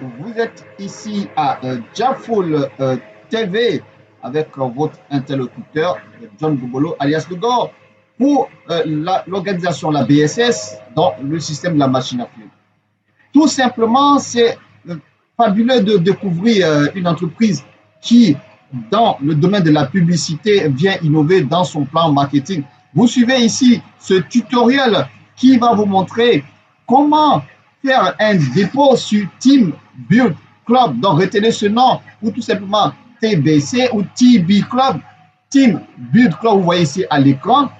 Vous êtes ici à Jaful TV avec votre interlocuteur John Gobolo alias Le Gore pour l'organisation la BSS dans le système de la machine à fumer. Tout simplement, c'est fabuleux de découvrir une entreprise qui, dans le domaine de la publicité, vient innover dans son plan marketing. Vous suivez ici ce tutoriel qui va vous montrer comment faire un dépôt sur Team Build Club. Donc, retenez ce nom ou tout simplement TBC ou TB Club. Team Build Club, vous voyez ici à l'écran.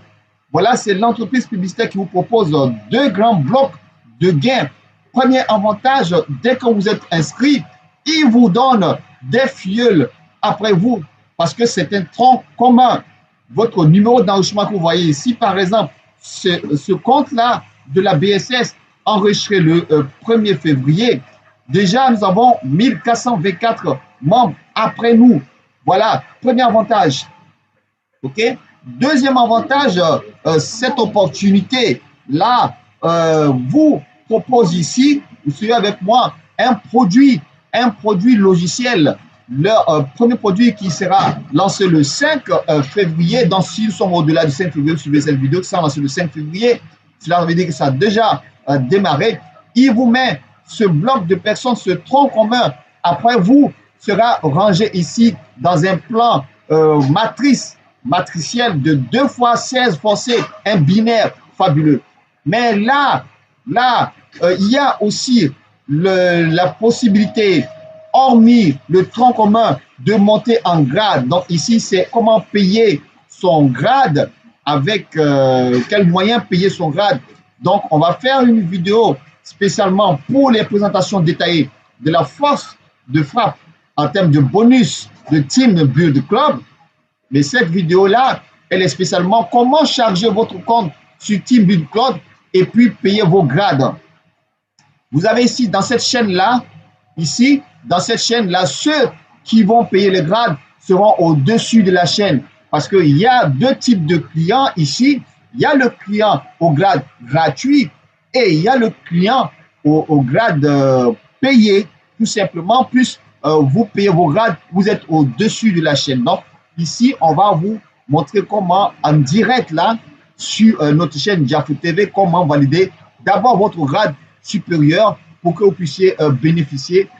Voilà, c'est l'entreprise publicitaire qui vous propose deux grands blocs de gains. Premier avantage, dès que vous êtes inscrit, il vous donne des filleuls après vous parce que c'est un tronc commun. Votre numéro d'enregistrement que vous voyez ici, par exemple, ce compte-là de la BSS enregistré le 1er février. Déjà, nous avons 1424 membres après nous. Voilà, premier avantage. OK? Deuxième avantage, cette opportunité-là vous propose ici, vous suivez avec moi, un produit logiciel. Le premier produit qui sera lancé le 5 février. Donc, s'ils sont au-delà du 5 février, vous suivez cette vidéo qui sera lancée le 5 février. Cela veut dire que ça a déjà démarré. Il vous met ce bloc de personnes, ce tronc commun. Après, vous sera rangé ici dans un plan matriciel de 2 x 16 forcé, un binaire fabuleux. Mais là, il y a aussi la possibilité, hormis le tronc commun, de monter en grade. Donc ici, c'est comment payer son grade, avec quels moyens payer son grade. Donc, on va faire une vidéo spécialement pour les présentations détaillées de la force de frappe en termes de bonus de Team Build Club. Mais cette vidéo-là, elle est spécialement comment charger votre compte sur Team Build Club et puis payer vos grades. Vous avez ici, dans cette chaîne-là, ceux qui vont payer les grades seront au-dessus de la chaîne. Parce qu'il y a deux types de clients ici. Il y a le client au grade gratuit et il y a le client au grade payé. Tout simplement, plus vous payez vos grades, vous êtes au-dessus de la chaîne. Donc, ici, on va vous montrer comment, en direct là, sur notre chaîne Jaful TV, comment valider d'abord votre grade supérieur pour que vous puissiez bénéficier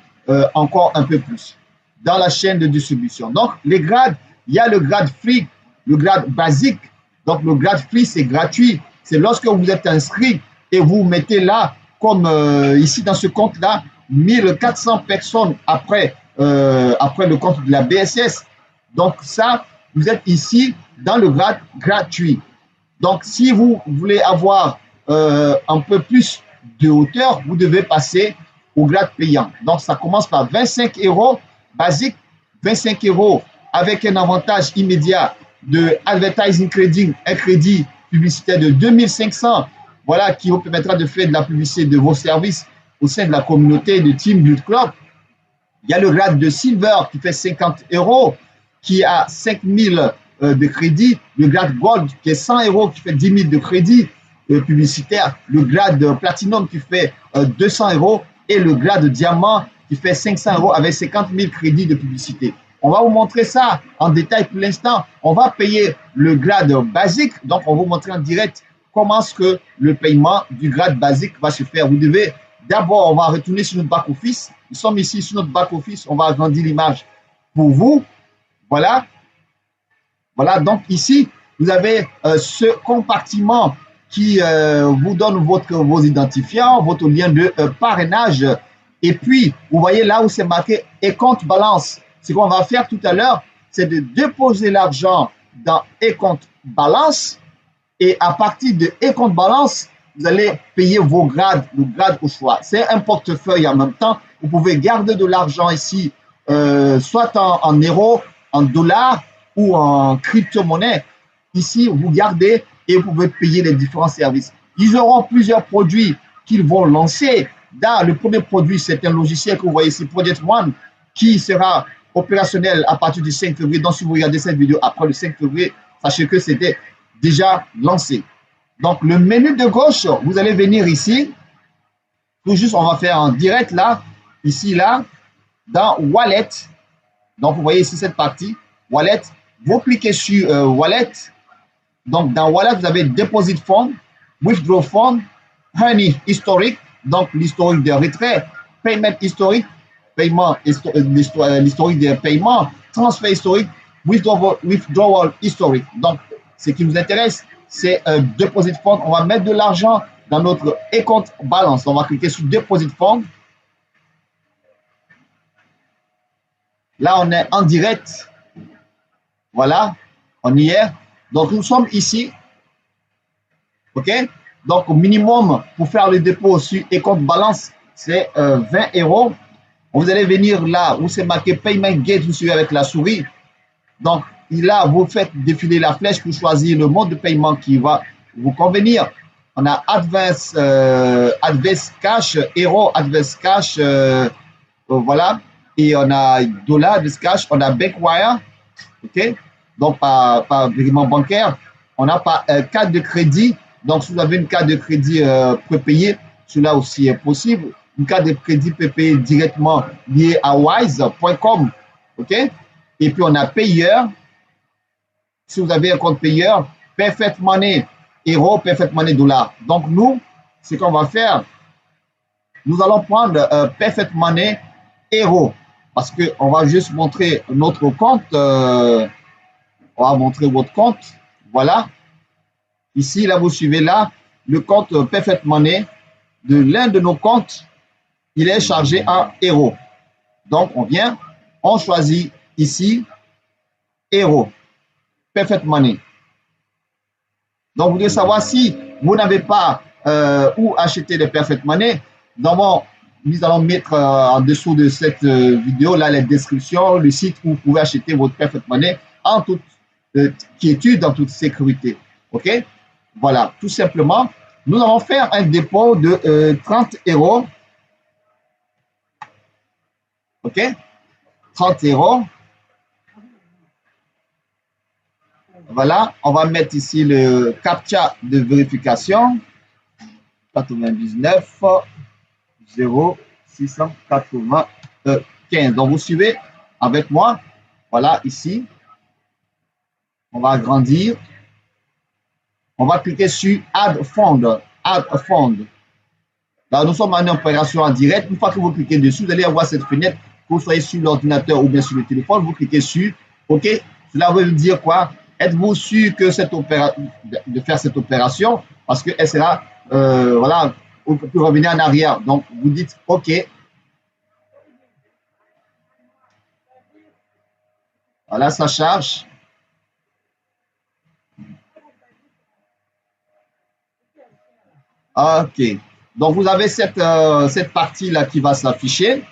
encore un peu plus dans la chaîne de distribution. Donc, les grades, il y a le grade free, le grade basique. Donc, le grade free, c'est gratuit. C'est lorsque vous êtes inscrit et vous mettez là, comme ici dans ce compte-là, 1400 personnes après le compte de la BSS. Donc, ça, vous êtes ici dans le grade gratuit. Donc, si vous voulez avoir un peu plus de hauteur, vous devez passer au grade payant. Donc, ça commence par 25 € basique, 25 € avec un avantage immédiat de advertising crédit, un crédit publicitaire de 2500, voilà, qui vous permettra de faire de la publicité de vos services au sein de la communauté de Team Build Club. Il y a le grade de Silver qui fait 50 €, qui a 5000 de crédit. Le grade Gold qui est 100 €, qui fait 10 000 de crédit publicitaire. Le grade Platinum qui fait 200 € et le grade Diamant qui fait 500 € avec 50 000 crédits de publicité. On va vous montrer ça en détail pour l'instant. On va payer le grade basique. Donc, on va vous montrer en direct comment est-ce que le paiement du grade basique va se faire. Vous devez, d'abord, on va retourner sur notre back-office. Nous sommes ici sur notre back-office. On va agrandir l'image pour vous. Voilà. Voilà, donc ici, vous avez ce compartiment qui vous donne vos identifiants, votre lien de parrainage. Et puis, vous voyez là où c'est marqué « et compte balance ». Ce qu'on va faire tout à l'heure, c'est de déposer l'argent dans « et compte balance ». Et à partir de « et compte balance », vous allez payer vos grades, le grade au choix. C'est un portefeuille en même temps. Vous pouvez garder de l'argent ici, soit en euros, en dollars ou en crypto-monnaie. Ici, vous gardez et vous pouvez payer les différents services. Ils auront plusieurs produits qu'ils vont lancer. Dans le premier produit, c'est un logiciel que vous voyez ici, Project One, qui sera opérationnel à partir du 5 février. Donc, si vous regardez cette vidéo après le 5 février, sachez que c'était déjà lancé. Donc, le menu de gauche, vous allez venir ici. Tout juste, on va faire en direct là. ici, là, dans Wallet. Donc, vous voyez ici cette partie, Wallet. Vous cliquez sur Wallet. Donc, dans Wallet, vous avez Deposit Fund, Withdraw Fund, Honey historique, donc l'historique des retraits, Payment historique, paiement, l'historique des paiements, transfert historique, withdrawal historique. Donc, ce qui nous intéresse, c'est Deposit Fund. On va mettre de l'argent dans notre account balance. On va cliquer sur Deposit Fund. Là, on est en direct. Voilà, on y est. Donc, nous sommes ici. OK? Donc, au minimum, pour faire le dépôt sur account balance, c'est 20 €. Vous allez venir là où c'est marqué Payment Gate, vous suivez avec la souris. Donc, là, vous faites défiler la flèche pour choisir le mode de paiement qui va vous convenir. On a Advance Cash, Euro, Advance Cash, voilà. Et on a Dollar, Advance Cash, on a Bankwire, OK? Donc, par virement bancaire. On a par carte de crédit. Donc, si vous avez une carte de crédit prépayée, cela aussi est possible. Une carte de crédit prépayée directement liée à wise.com, OK? Et puis, on a payeur. Si vous avez un compte payeur, Perfect Money, Euro, Perfect Money, Dollar. Donc, nous, ce qu'on va faire, nous allons prendre Perfect Money, Euro. Parce qu'on va juste montrer notre compte. On va montrer votre compte. Voilà. Ici, là, vous suivez là, le compte Perfect Money de l'un de nos comptes, il est chargé en euros. Donc, on vient, on choisit ici, euros, Perfect Money. Donc, vous devez savoir si vous n'avez pas où acheter le Perfect Money. Nous allons mettre en dessous de cette vidéo, là, la description, le site où vous pouvez acheter votre Perfect Money en toute quiétude, en toute sécurité. OK? Voilà, tout simplement, nous allons faire un dépôt de 30 €. OK? 30 €. Voilà, on va mettre ici le CAPTCHA de vérification. 99 0 695. Donc, vous suivez avec moi. Voilà, ici. On va agrandir. On va cliquer sur Add Fund. Add Fund. Là, nous sommes en opération en direct. Une fois que vous cliquez dessus, vous allez avoir cette fenêtre, que vous soyez sur l'ordinateur ou bien sur le téléphone. Vous cliquez sur OK. Cela veut dire quoi? Êtes-vous sûr que de faire cette opération? Parce qu'elle sera, voilà, on peut revenir en arrière. Donc, vous dites OK. Voilà, ça charge. OK. Donc, vous avez cette partie-là qui va s'afficher.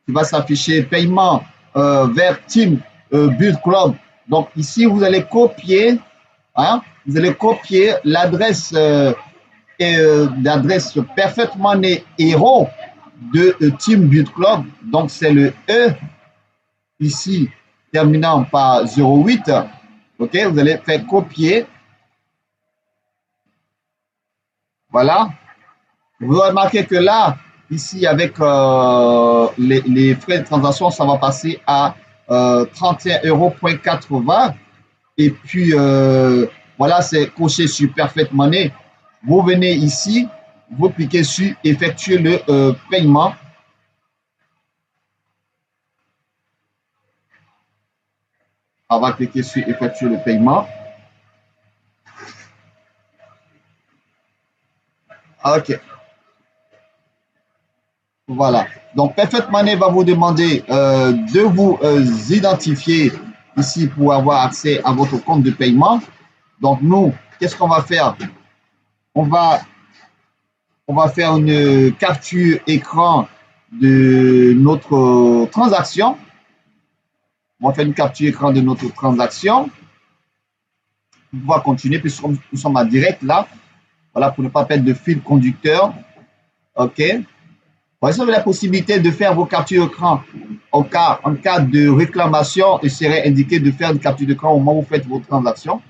Qui va s'afficher paiement vers Team Build Club. Donc, ici, vous allez copier, hein, vous allez copier l'adresse Perfect Money Hero de Team Build Club. Donc, c'est le E ici, terminant par 08. OK, vous allez faire copier. Voilà. Vous remarquez que là, ici, avec les frais de transaction, ça va passer à 31,80 €. Et puis, voilà, c'est coché sur Perfect Money. Vous venez ici, vous cliquez sur effectuer le paiement. On va cliquer sur effectuer le paiement. OK. Voilà. Donc, Perfect Money va vous demander de vous identifier ici pour avoir accès à votre compte de paiement. Donc, nous, qu'est-ce qu'on va faire? On va faire une capture écran de notre transaction. On va faire une capture écran de notre transaction. On va continuer, puisque nous sommes en direct là. Voilà, pour ne pas perdre de fil conducteur. OK. Vous avez la possibilité de faire vos captures d'écran en cas de réclamation. Il serait indiqué de faire une capture d'écran au moment où vous faites vos transactions.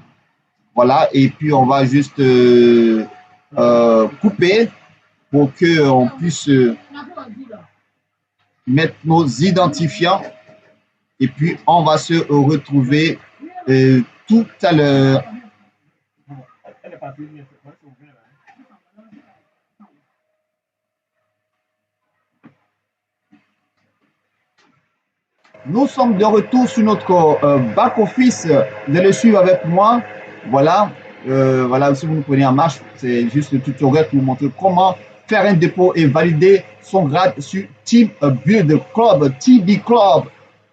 Voilà, et puis on va juste couper pour qu'on puisse mettre nos identifiants et puis on va se retrouver tout à l'heure. Nous sommes de retour sur notre back-office. Vous allez suivre avec moi. Voilà. Voilà, si vous nous prenez en marche, c'est juste le tutoriel pour vous montrer comment faire un dépôt et valider son grade sur Team Build Club, TB Club.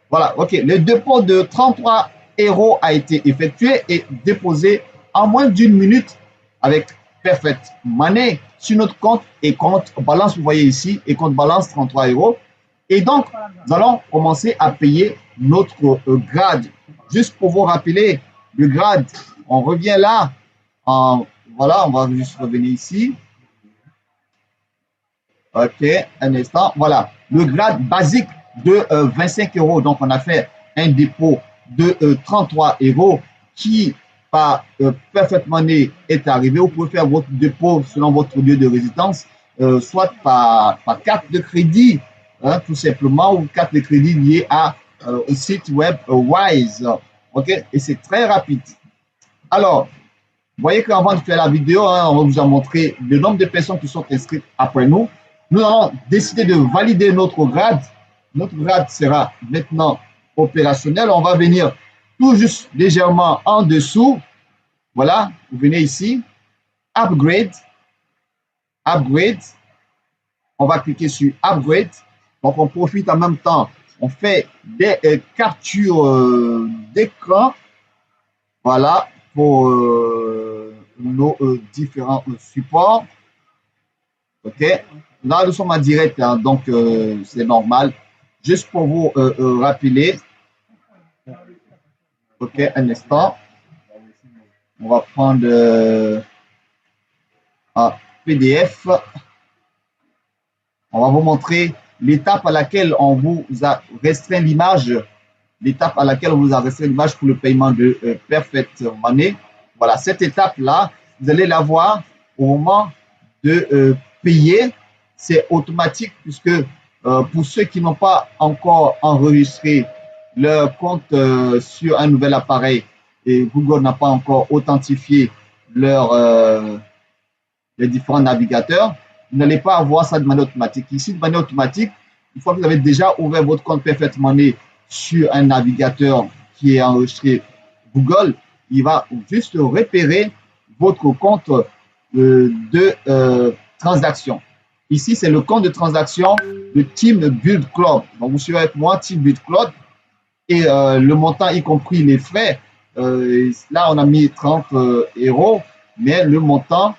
Voilà, ok. Le dépôt de 33 € a été effectué et déposé en moins d'une minute avec Perfect Money sur notre compte et compte balance, vous voyez ici, et compte balance 33 €. Et donc, nous allons commencer à payer notre grade. Juste pour vous rappeler, le grade, on revient là. Voilà, on va juste revenir ici. OK, un instant. Voilà, le grade basique de 25 €. Donc, on a fait un dépôt de 33 € qui, par Perfect Money, est arrivé. Vous pouvez faire votre dépôt selon votre lieu de résidence, soit par carte de crédit, hein, tout simplement, ou carte de crédit liée au site web Wise. OK, et c'est très rapide. Alors, vous voyez qu'avant de faire la vidéo, hein, on vous a montré le nombre de personnes qui sont inscrites après nous. Nous allons décider de valider notre grade. Notre grade sera maintenant opérationnel. On va venir tout juste légèrement en dessous. Voilà, vous venez ici. Upgrade. Upgrade. On va cliquer sur Upgrade. Donc, on profite en même temps. On fait des captures d'écran. Voilà, pour nos différents supports. OK. Là, nous sommes en direct, hein, donc c'est normal. Juste pour vous rappeler. OK, un instant. On va prendre un PDF. On va vous montrer l'étape à laquelle on vous a restreint l'image. L'étape à laquelle on vous a restreint l'image pour le paiement de Perfect Money. Voilà, cette étape-là, vous allez la voir au moment de payer. C'est automatique puisque pour ceux qui n'ont pas encore enregistré leur compte sur un nouvel appareil et Google n'a pas encore authentifié les différents navigateurs, vous n'allez pas avoir ça de manière automatique. Ici, de manière automatique, une fois que vous avez déjà ouvert votre compte Perfect Money sur un navigateur qui est enregistré Google, il va juste repérer votre compte de transaction. Ici, c'est le compte de transaction de Team Build Club. Donc, vous suivez avec moi, Team Build Club. Et le montant, y compris les frais, là, on a mis 30 €, mais le montant,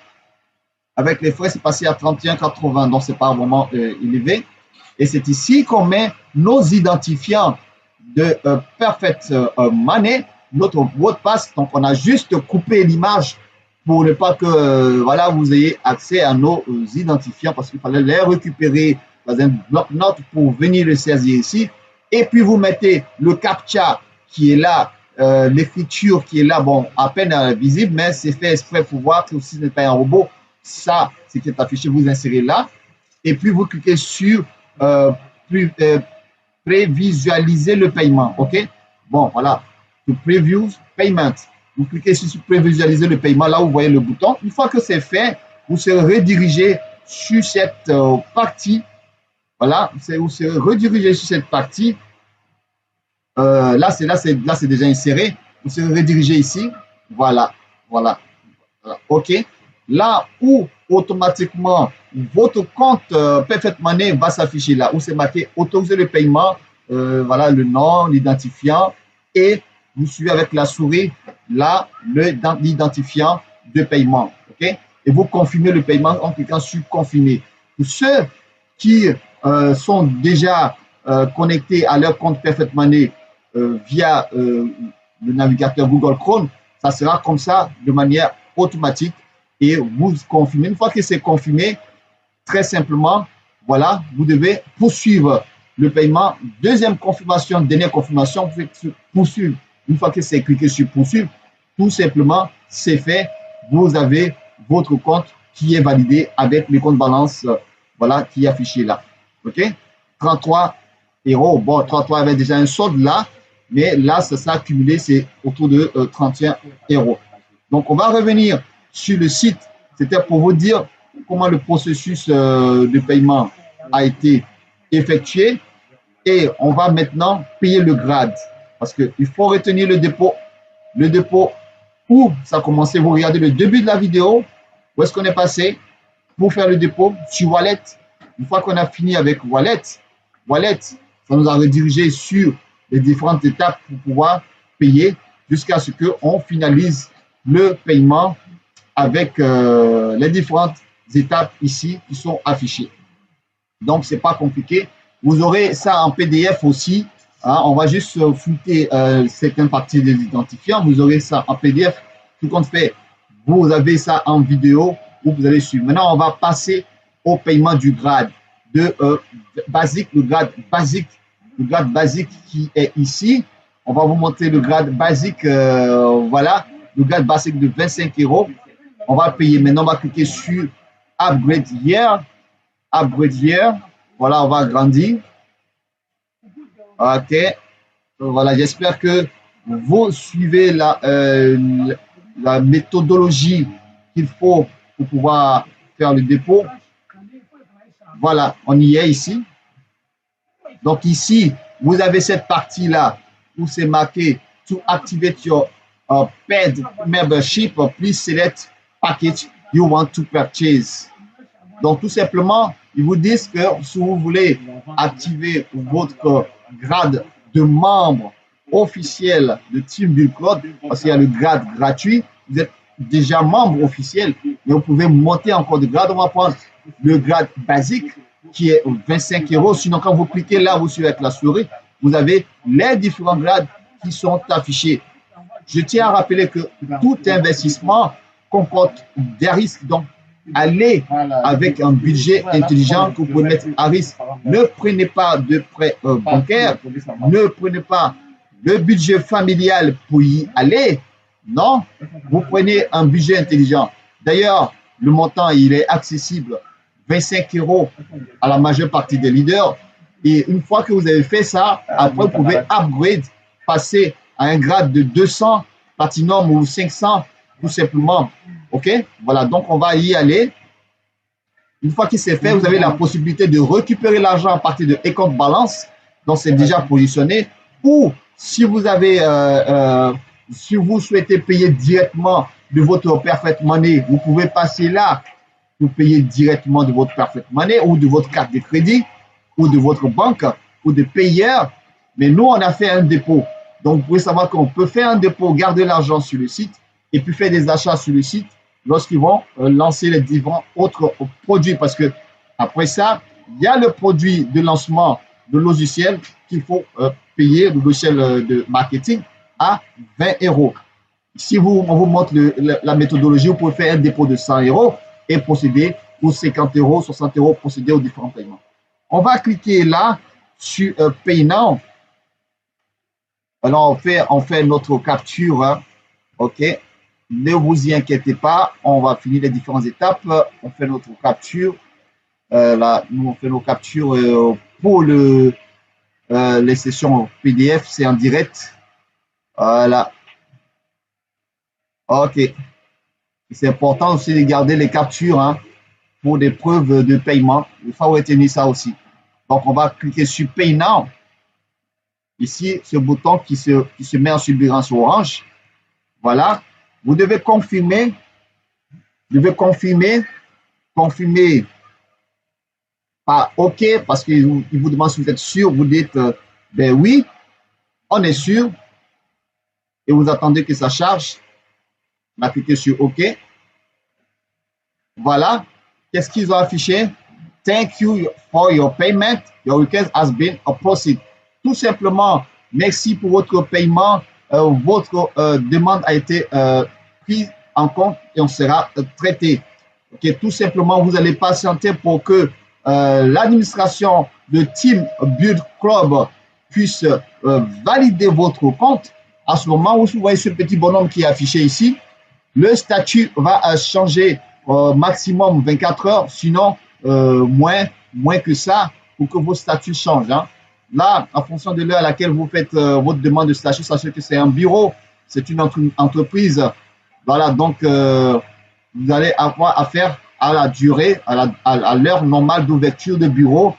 avec les frais, c'est passé à 31,80 €. Donc, ce n'est pas vraiment élevé. Et c'est ici qu'on met nos identifiants de Perfect Money, notre mot de passe. Donc, on a juste coupé l'image pour ne pas que voilà, vous ayez accès à nos identifiants parce qu'il fallait les récupérer dans un bloc-notes pour venir le saisir ici. Et puis, vous mettez le CAPTCHA qui est là, l'écriture qui est là, bon, à peine visible, mais c'est fait exprès pour voir que si ce n'est pas un robot, ça, c'est qui est affiché, vous insérez là. Et puis, vous cliquez sur prévisualiser le paiement. OK? Bon, voilà. To preview payment. Vous cliquez sur prévisualiser le paiement. Là, vous voyez le bouton. Une fois que c'est fait, vous serez redirigé sur cette partie. Voilà. Vous serez redirigé sur cette partie. Là, c'est déjà inséré. Vous serez redirigé ici. Voilà. Voilà. Voilà. OK? Là où automatiquement votre compte Perfect Money va s'afficher là, où c'est marqué autoriser le paiement, voilà le nom, l'identifiant, et vous suivez avec la souris là l'identifiant de paiement. OK? Et vous confirmez le paiement en cliquant sur confirmer. Pour ceux qui sont déjà connectés à leur compte Perfect Money via le navigateur Google Chrome, ça sera comme ça de manière automatique. Et vous confirmez. Une fois que c'est confirmé, très simplement, voilà, vous devez poursuivre le paiement. Deuxième confirmation, dernière confirmation, vous faites poursuivre. Une fois que c'est cliqué sur poursuivre, tout simplement, c'est fait. Vous avez votre compte qui est validé avec le compte balance, voilà, qui est affiché là. OK? 33 euros. Bon, toi avait déjà un solde là, mais là, ça s'est accumulé, c'est autour de 31 euros. Donc, on va revenir sur le site. C'était pour vous dire comment le processus de paiement a été effectué. Et on va maintenant payer le grade. Parce qu'il faut retenir le dépôt. Le dépôt, où ça a commencé, vous regardez le début de la vidéo, où est-ce qu'on est passé pour faire le dépôt sur Wallet. Une fois qu'on a fini avec Wallet, ça nous a redirigé sur les différentes étapes pour pouvoir payer jusqu'à ce qu'on finalise le paiement avec les différentes étapes ici qui sont affichées. Donc, ce n'est pas compliqué. Vous aurez ça en PDF aussi. Hein, on va juste flouter certaines parties des identifiants. Vous aurez ça en PDF. Tout compte fait, vous avez ça en vidéo où vous allez suivre. Maintenant, on va passer au paiement du grade de basique, le grade basique qui est ici. On va vous montrer le grade basique, voilà, le grade basique de 25 euros. On va payer. Maintenant, on va cliquer sur Upgrade Here. Upgrade Here. Voilà, on va agrandir. OK. Voilà, j'espère que vous suivez la méthodologie qu'il faut pour pouvoir faire le dépôt. Voilà, on y est ici. Donc ici, vous avez cette partie-là où c'est marqué « To activate your paid membership, please select package you want to purchase ». Donc tout simplement, ils vous disent que si vous voulez activer votre grade de membre officiel de Team Build Club, parce qu'il y a le grade gratuit, vous êtes déjà membre officiel, mais vous pouvez monter encore de grade. On va prendre le grade basique qui est 25 euros. Sinon, quand vous cliquez là, vous suivez avec la souris, vous avez les différents grades qui sont affichés. Je tiens à rappeler que tout investissement comporte des risques. Donc, allez avec un budget intelligent que vous pouvez mettre à risque. Ne prenez pas de prêt bancaire, ne prenez pas le budget familial pour y aller. Non, vous prenez un budget intelligent. D'ailleurs, le montant, il est accessible 25 euros à la majeure partie des leaders. Et une fois que vous avez fait ça, après, vous pouvez upgrade, passer à un grade de 200, platinum ou 500, tout simplement. OK? Voilà, donc on va y aller. Une fois qu'il c'est fait, vous avez la possibilité de récupérer l'argent à partir de Account Balance. Donc, c'est déjà positionné. Ou si vous avez, si vous souhaitez payer directement de votre Perfect Money, vous pouvez passer là pour payer directement de votre Perfect Money ou de votre carte de crédit ou de votre banque ou de payeur. Mais nous, on a fait un dépôt. Donc, vous pouvez savoir qu'on peut faire un dépôt, garder l'argent sur le site et puis faire des achats sur le site lorsqu'ils vont lancer les différents autres produits. Parce que après ça, il y a le produit de lancement de logiciel qu'il faut payer, le logiciel de marketing, à 20 euros. Si on vous montre la méthodologie, vous pouvez faire un dépôt de 100 euros et procéder aux 50 euros, 60 euros, procéder aux différents paiements. On va cliquer là sur Pay Now. Alors, on fait notre capture. Hein. OK. Ne vous y inquiétez pas. On va finir les différentes étapes. On fait notre capture. Là, nous, on fait nos captures pour les sessions PDF. C'est en direct. Voilà. OK. C'est important aussi de garder les captures hein, pour des preuves de paiement. Il faut retenir ça aussi. Donc, on va cliquer sur Pay Now. Ici, ce bouton qui se met en subérance orange. Voilà. Vous devez confirmer. Confirmer par OK parce qu'il vous demande si vous êtes sûr. Vous dites, ben oui, on est sûr. Et vous attendez que ça charge. On va cliquer sur OK. Voilà. Qu'est-ce qu'ils ont affiché? Thank you for your payment. Your request has been processed. Tout simplement, merci pour votre paiement. Votre demande a été prise en compte et on sera traité. Okay, tout simplement, vous allez patienter pour que l'administration de Team Build Club puisse valider votre compte. À ce moment où vous voyez ce petit bonhomme qui est affiché ici, le statut va changer maximum 24 heures, sinon moins que ça pour que vos statuts changent. Hein. Là, en fonction de l'heure à laquelle vous faites votre demande de statut, sachez que c'est un bureau, c'est une entreprise. Voilà, donc vous allez avoir affaire à la durée, à l'heure normale d'ouverture de bureau,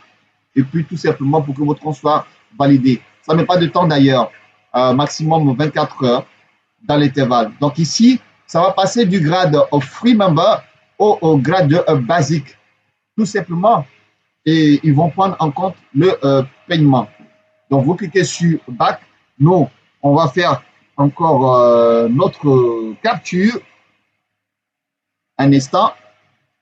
et puis tout simplement pour que votre compte soit validé. Ça ne met pas de temps d'ailleurs, maximum 24 heures dans l'intervalle. Donc ici, ça va passer du grade free member au grade de basique, tout simplement, et ils vont prendre en compte le paiement. Donc vous cliquez sur back. Nous, on va faire encore notre capture. Un instant.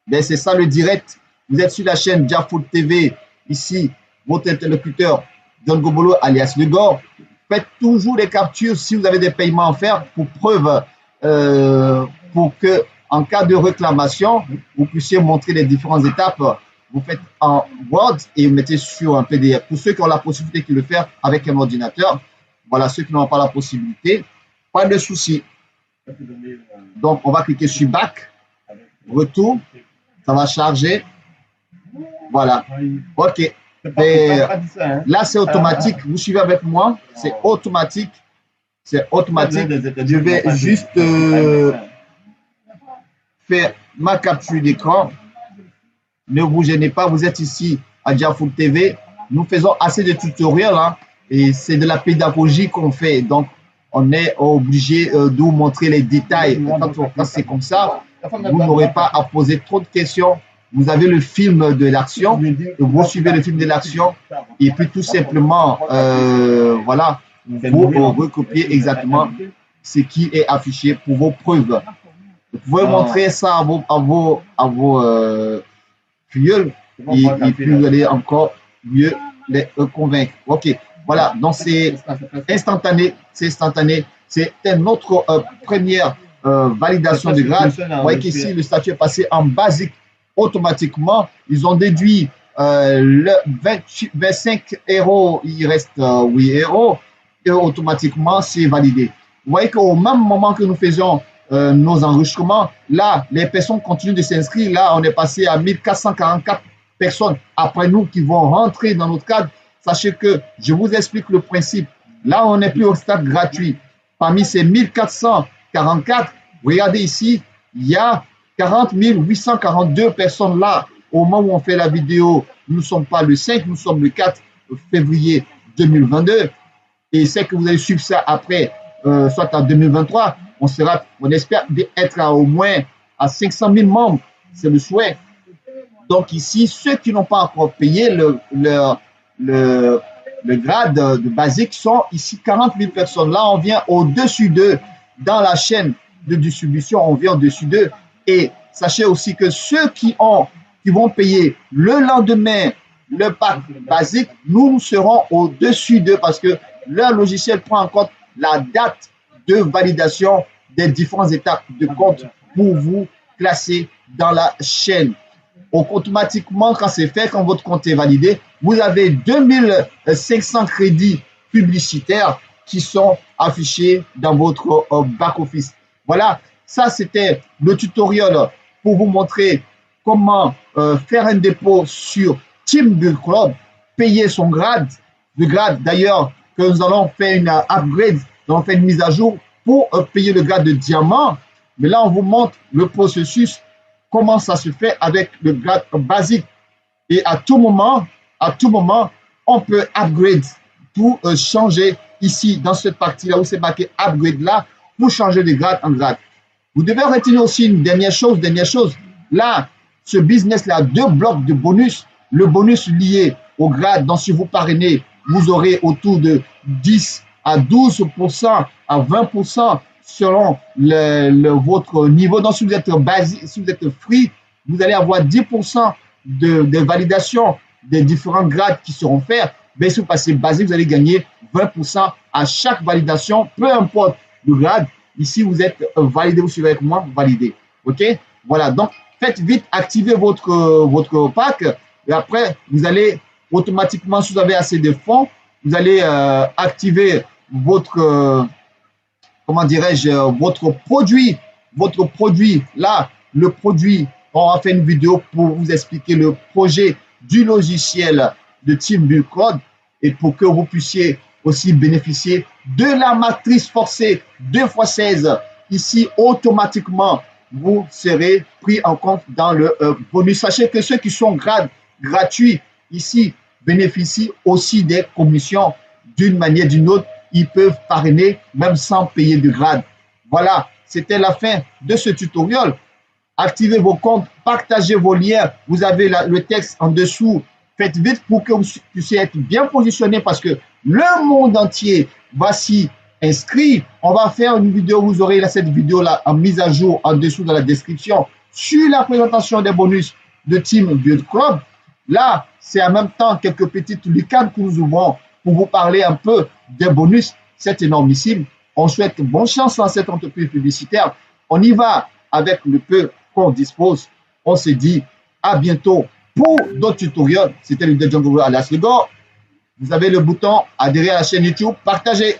Ben, c'est ça le direct. Vous êtes sur la chaîne Diafoot TV. Ici, votre interlocuteur, John Gobolo, alias Le Gore. Faites toujours des captures si vous avez des paiements à faire pour preuve, pour que, en cas de réclamation, vous puissiez montrer les différentes étapes. Vous faites en Word et vous mettez sur un PDF. Pour ceux qui ont la possibilité de le faire avec un ordinateur, voilà, ceux qui n'ont pas la possibilité, pas de souci. Donc, on va cliquer sur Back, Retour, ça va charger. Voilà. OK. Et là, c'est automatique. Vous suivez avec moi. C'est automatique. C'est automatique. Je vais juste faire ma capture d'écran. Ne vous gênez pas. Vous êtes ici à Diafoot TV. Nous faisons assez de tutoriels hein, et c'est de la pédagogie qu'on fait. Donc, on est obligé de vous montrer les détails. Quand c'est comme ça, vous n'aurez pas à poser trop de questions. Vous avez le film de l'action, vous suivez le film de l'action et puis tout simplement, voilà, vous recopiez exactement ce qui est affiché pour vos preuves. Vous pouvez montrer ça à vos filleuls et puis vous allez encore mieux les convaincre. OK, voilà, donc c'est instantané, c'est notre première validation de grade. Vous voyez qu'ici, le statut est passé en basique automatiquement. Ils ont déduit le 25 €, il reste 8 € et automatiquement, c'est validé. Vous voyez qu'au même moment que nous faisons nos enregistrements, là, les personnes continuent de s'inscrire. Là, on est passé à 1444 personnes après nous qui vont rentrer dans notre cadre. Sachez que je vous explique le principe. Là, on n'est plus au stade gratuit. Parmi ces 1444, regardez ici, il y a 40 842 personnes là. Au moment où on fait la vidéo, nous ne sommes pas le 5, nous sommes le 4 février 2022. Et c'est que vous allez suivre ça après, soit en 2023. On espère être à au moins à 500 000 membres. C'est le souhait. Donc ici, ceux qui n'ont pas encore payé le grade de basique sont ici 40 000 personnes. Là, on vient au-dessus d'eux. Dans la chaîne de distribution, on vient au-dessus d'eux. Et sachez aussi que ceux qui vont payer le lendemain le pack basique, nous serons au-dessus d'eux parce que leur logiciel prend en compte la date de validation des différentes étapes de compte pour vous classer dans la chaîne. Automatiquement, quand c'est fait, quand votre compte est validé, vous avez 2500 crédits publicitaires qui sont affichés dans votre back-office. Voilà, ça c'était le tutoriel pour vous montrer comment faire un dépôt sur TeamBuildClub, Club, payer son grade. Le grade d'ailleurs que nous allons faire une upgrade, nous allons faire une mise à jour pour payer le grade de diamant. Mais là, on vous montre le processus, comment ça se fait avec le grade basique. Et à tout moment, on peut upgrade pour changer ici, dans cette partie-là où c'est marqué upgrade là, pour changer de grade en grade. Vous devez retenir aussi une dernière chose. Là, ce business-là a 2 blocs de bonus. Le bonus lié au grade, donc si vous parrainez, vous aurez autour de 10 à 12% à 20% selon votre niveau. Donc, si vous êtes basique, si vous êtes free, vous allez avoir 10% de validation des différents grades qui seront faits. Mais si vous passez basique, vous allez gagner 20% à chaque validation, peu importe le grade. Ici, vous êtes validé, vous suivez avec moi, validé. OK? Voilà, donc faites vite, activez votre pack et après, vous allez automatiquement, si vous avez assez de fonds, vous allez activer votre, comment dirais-je, votre produit. Là, le produit, on va faire une vidéo pour vous expliquer le projet du logiciel de TeamBuildClub. et pour que vous puissiez aussi bénéficier de la matrice forcée 2x16. Ici, automatiquement, vous serez pris en compte dans le bonus. Sachez que ceux qui sont gratuits ici bénéficient aussi des commissions d'une manière ou d'une autre. Ils peuvent parrainer même sans payer de grade. Voilà, c'était la fin de ce tutoriel. Activez vos comptes, partagez vos liens. Vous avez le texte en dessous. Faites vite pour que vous puissiez être bien positionné parce que le monde entier va s'y inscrire. On va faire une vidéo, vous aurez cette vidéo-là en mise à jour en dessous dans la description sur la présentation des bonus de Team Build Club. Là, c'est en même temps quelques petites lucarnes que nous ouvrons pour vous parler un peu des bonus. C'est énormissime. On souhaite bonne chance dans cette entreprise publicitaire. On y va avec le peu qu'on dispose. On se dit à bientôt pour d'autres tutoriels. C'était le Jungle alias Legor. Vous avez le bouton adhérer à la chaîne YouTube, partager.